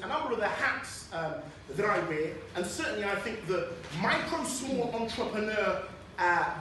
a number of the hats that I wear, and certainly I think the micro-small entrepreneur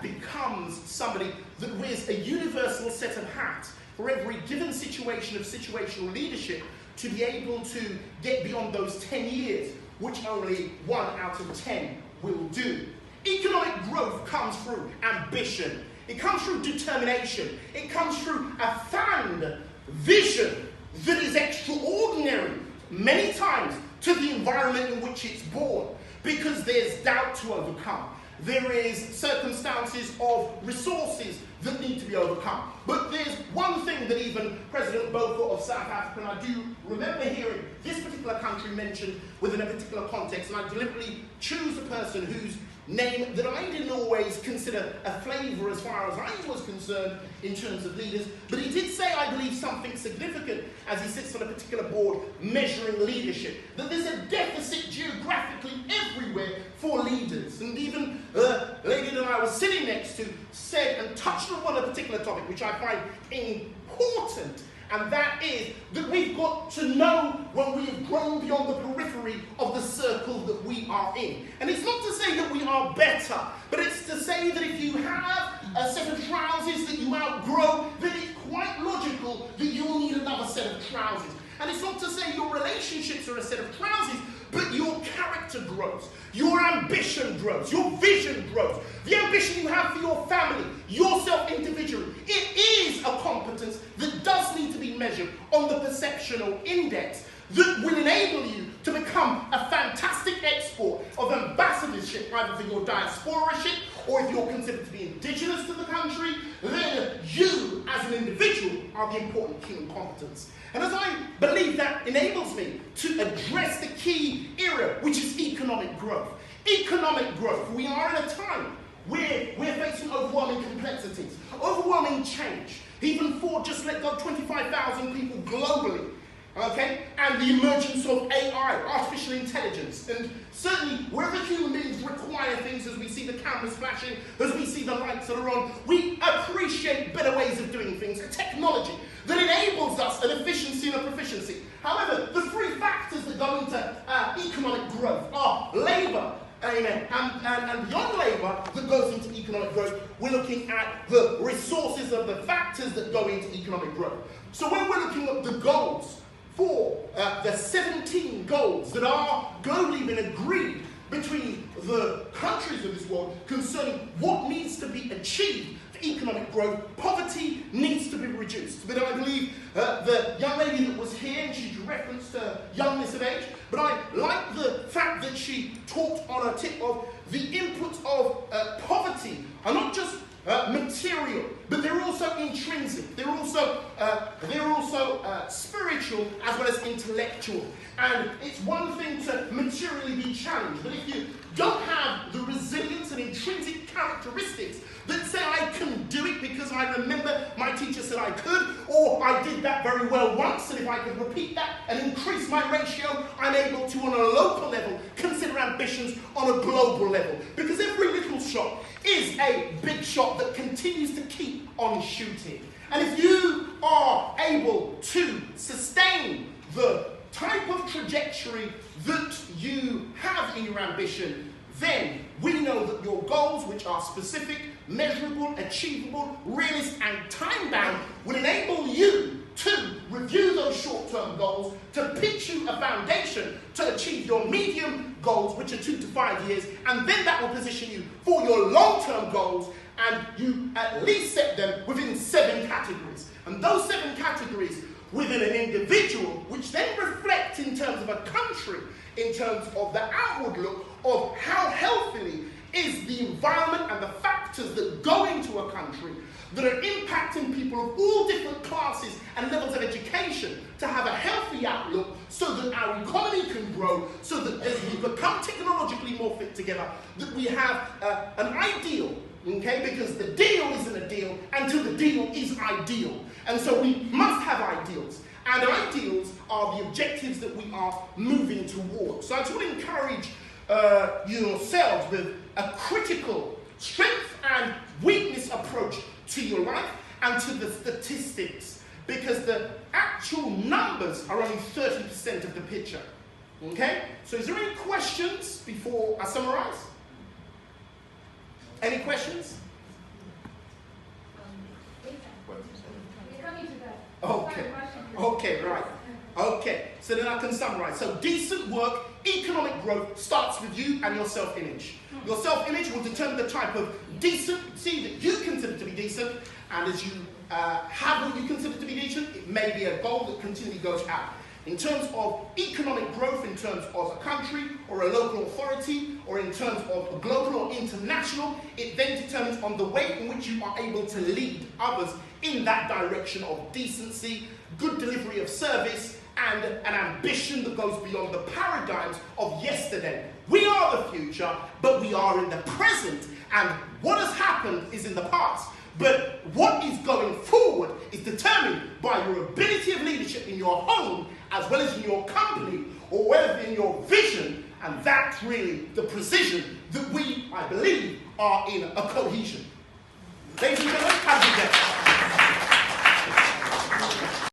becomes somebody that wears a universal set of hats for every given situation of situational leadership to be able to get beyond those 10 years, which only 1 out of 10 will do. Economic growth comes through ambition. It comes through determination. It comes through a fanned vision that is extraordinary, many times, to the environment in which it's born, because there's doubt to overcome. There is circumstances of resources that need to be overcome. But there's one thing that even President Beaufort of South Africa, and I do remember hearing this particular country mentioned within a particular context, and I deliberately choose a person whose name that I didn't always consider a flavour as far as I was concerned in terms of leaders, but he did say, I believe, something significant as he sits on a particular board measuring leadership, that there's a deficit geographically everywhere for leaders. And even the lady that I was sitting next to said and touched upon a particular topic which I find important, and that is that we've got to know when we have grown beyond the periphery of the circle that we are in. And it's not to say that we are better, but it's to say that if you have a set of trousers that you outgrow, then it's quite logical that you will need another set of trousers. And it's not to say your relationships are a set of trousers, but your character grows, your ambition grows, your vision grows, the ambition you have for your family, yourself individually. It is a competence that does need to be measured on the perceptional index that will enable you to become a fantastic export of ambassadorship, either for your diasporaship, or if you're considered to be indigenous to the country, then you as an individual are the important human competence. And as I believe that enables me to address the key area, which is economic growth. Economic growth. We are in a time where we're facing overwhelming complexities, overwhelming change. Even for just let go 25,000 people globally, okay? And the emergence of AI, artificial intelligence, and certainly wherever human beings require things, as we see the cameras flashing, as we see the lights that are on, we appreciate better ways of doing things, a technology that enables us an efficiency and a proficiency. However, the three factors that go into economic growth are labour, amen, and beyond labour that goes into economic growth, we're looking at the resources of the factors that go into economic growth. So when we're looking at the goals for the 17 goals that are globally been agreed between the countries of this world concerning what needs to be achieved for economic growth, poverty needs to be reduced. But I believe the young lady that was here, and she referenced youngness of age, but I like the fact that she talked on a tip of the input of poverty are not just material, but they're also intrinsic. They're also spiritual as well as intellectual. And it's one thing to materially be challenged, but if you don't have the resilience and intrinsic characteristics that say I can do it because I remember my teacher said I could, or I did that very well once, and if I could repeat that and increase my ratio, I'm able to, on a local level, consider ambitions on a global level. Because every little shot is a big shot that continues to keep on shooting. And if you are able to sustain the type of trajectory that you have in your ambition, then we know that your goals, which are specific, measurable, achievable, realist, and time-bound, will enable you to review those short-term goals, to pitch you a foundation to achieve your medium goals, which are 2 to 5 years, and then that will position you for your long-term goals, and you at least set them within 7 categories. And those 7 categories within an individual, which then reflect in terms of a country, in terms of the outward look of how healthily is the environment and the factors that go into a country that are impacting people of all different classes and levels of education to have a healthy outlook so that our economy can grow, so that as we become technologically more fit together, that we have an ideal, okay? Because the deal isn't a deal until the deal is ideal. And so we must have ideals. And ideals are the objectives that we are moving towards. So I just want to encourage yourselves with a critical strength and weakness approach to your life and to the statistics, because the actual numbers are only 30% of the picture. Okay? So is there any questions before I summarize? Any questions? Okay. Okay, right. Okay, so then I can summarize. So decent work, economic growth starts with you and your self-image. Your self-image will determine the type of decency that you consider to be decent, and as you have what you consider to be decent, it may be a goal that continually goes out. In terms of economic growth, in terms of a country or a local authority, or in terms of a global or international, it then determines on the way in which you are able to lead others in that direction of decency, good delivery of service, and an ambition that goes beyond the paradigms of yesterday. We are the future, but we are in the present, and what has happened is in the past. But what is going forward is determined by your ability of leadership in your home, as well as in your company, or whether in your vision, and that's really the precision that we, I believe, are in a cohesion. Ladies and gentlemen,